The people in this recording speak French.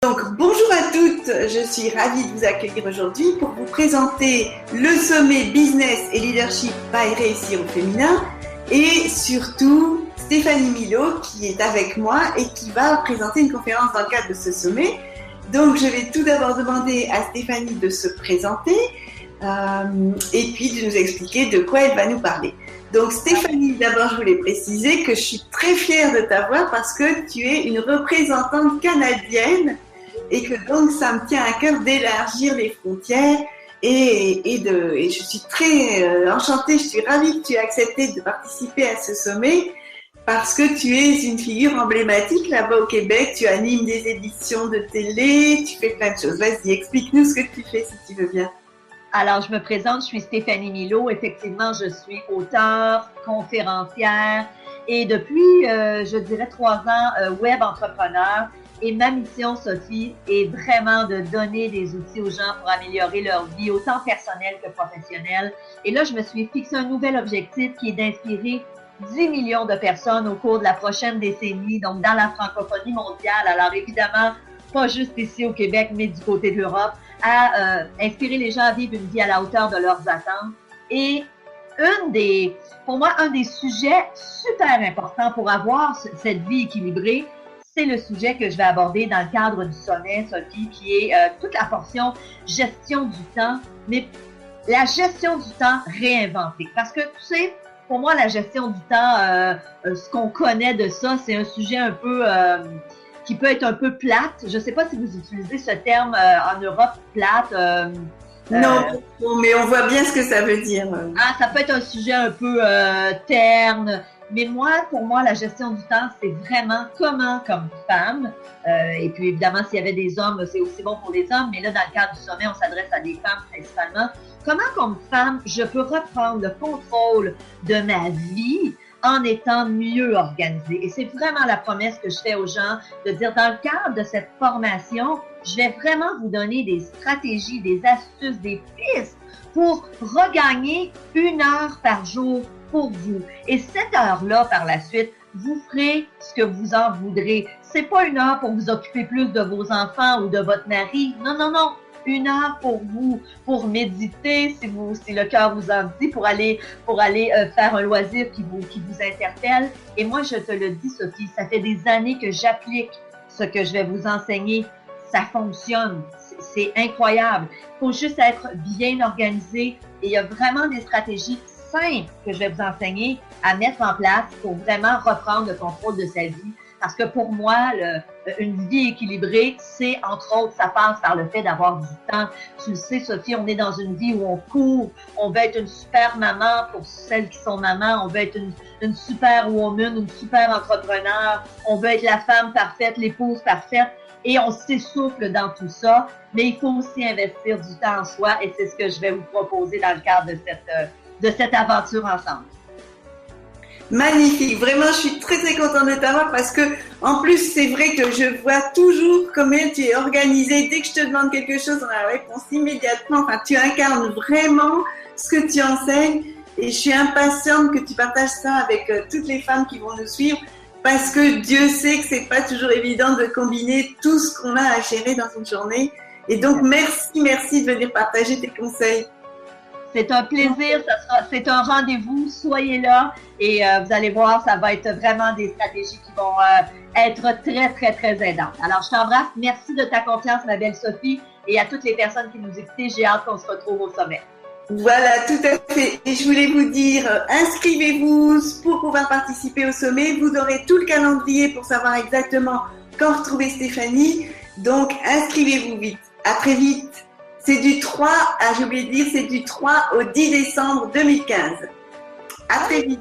Donc, bonjour à toutes, je suis ravie de vous accueillir aujourd'hui pour vous présenter le sommet Business et Leadership by Réussir au féminin et surtout Stéphanie Milot qui est avec moi et qui va présenter une conférence dans le cadre de ce sommet. Donc, je vais tout d'abord demander à Stéphanie de se présenter et puis de nous expliquer de quoi elle va nous parler. Donc Stéphanie, d'abord je voulais préciser que je suis très fière de t'avoir parce que tu es une représentante canadienne et que donc ça me tient à cœur d'élargir les frontières et je suis très enchantée, je suis ravie que tu aies accepté de participer à ce sommet parce que tu es une figure emblématique là-bas au Québec, tu animes des émissions de télé, tu fais plein de choses. Vas-y, explique-nous ce que tu fais si tu veux bien. Alors, je me présente, je suis Stéphanie Milot. Effectivement, je suis auteure, conférencière et depuis, je dirais 3 ans, web entrepreneur. Et ma mission, Sophie, est vraiment de donner des outils aux gens pour améliorer leur vie, autant personnelle que professionnelle. Et là, je me suis fixé un nouvel objectif qui est d'inspirer 10 millions de personnes au cours de la prochaine décennie, donc dans la francophonie mondiale. Alors, évidemment, pas juste ici au Québec, mais du côté de l'Europe, à inspirer les gens à vivre une vie à la hauteur de leurs attentes. Et pour moi, un des sujets super importants pour avoir cette vie équilibrée, c'est le sujet que je vais aborder dans le cadre du sommet, Sophie, qui est toute la portion gestion du temps, mais la gestion du temps réinventée. Parce que, tu sais, pour moi, la gestion du temps, ce qu'on connaît de ça, c'est un sujet un peu qui peut être un peu plate. Je ne sais pas si vous utilisez ce terme en Europe, plate. Non, mais on voit bien ce que ça veut dire. Ça peut être un sujet un peu terne. Mais pour moi, la gestion du temps, c'est vraiment comment, comme femme, et puis évidemment, s'il y avait des hommes, c'est aussi bon pour les hommes, mais là, dans le cadre du sommet, on s'adresse à des femmes principalement. Comment, comme femme, je peux reprendre le contrôle de ma vie en étant mieux organisée. Et c'est vraiment la promesse que je fais aux gens de dire, dans le cadre de cette formation, je vais vraiment vous donner des stratégies, des astuces, des pistes pour regagner 1 heure par jour pour vous. Et cette heure-là, par la suite, vous ferez ce que vous en voudrez. C'est pas 1 heure pour vous occuper plus de vos enfants ou de votre mari. Non, non, non. 1 heure pour vous, pour méditer, si le cœur vous en dit, pour aller faire un loisir qui vous interpelle. Et moi, je te le dis, Sophie, ça fait des années que j'applique ce que je vais vous enseigner. Ça fonctionne. C'est incroyable. Il faut juste être bien organisé et il y a vraiment des stratégies simples que je vais vous enseigner à mettre en place pour vraiment reprendre le contrôle de sa vie. Parce que pour moi, une vie équilibrée, c'est entre autres, ça passe par le fait d'avoir du temps. Tu le sais, Sophie, on est dans une vie où on court, on veut être une super maman pour celles qui sont mamans, on veut être une super woman, une super entrepreneur, on veut être la femme parfaite, l'épouse parfaite, et on s'essouffle dans tout ça, mais il faut aussi investir du temps en soi, et c'est ce que je vais vous proposer dans le cadre de cette aventure ensemble. Magnifique, vraiment je suis très très contente de t'avoir parce que en plus c'est vrai que je vois toujours comment tu es organisée. Dès que je te demande quelque chose, on a la réponse immédiatement. Enfin, tu incarnes vraiment ce que tu enseignes et je suis impatiente que tu partages ça avec toutes les femmes qui vont nous suivre parce que Dieu sait que c'est pas toujours évident de combiner tout ce qu'on a à gérer dans une journée. Et donc merci de venir partager tes conseils. C'est un plaisir, c'est un rendez-vous, soyez là et vous allez voir, ça va être vraiment des stratégies qui vont être très, très, très aidantes. Alors, je t'embrasse, merci de ta confiance, ma belle Sophie, et à toutes les personnes qui nous écoutent, j'ai hâte qu'on se retrouve au sommet. Voilà, tout à fait. Et je voulais vous dire, inscrivez-vous pour pouvoir participer au sommet. Vous aurez tout le calendrier pour savoir exactement quand retrouver Stéphanie. Donc, inscrivez-vous vite. À très vite. C'est du 3, j'ai oublié de dire, c'est du 3 au 10 décembre 2015. À très vite.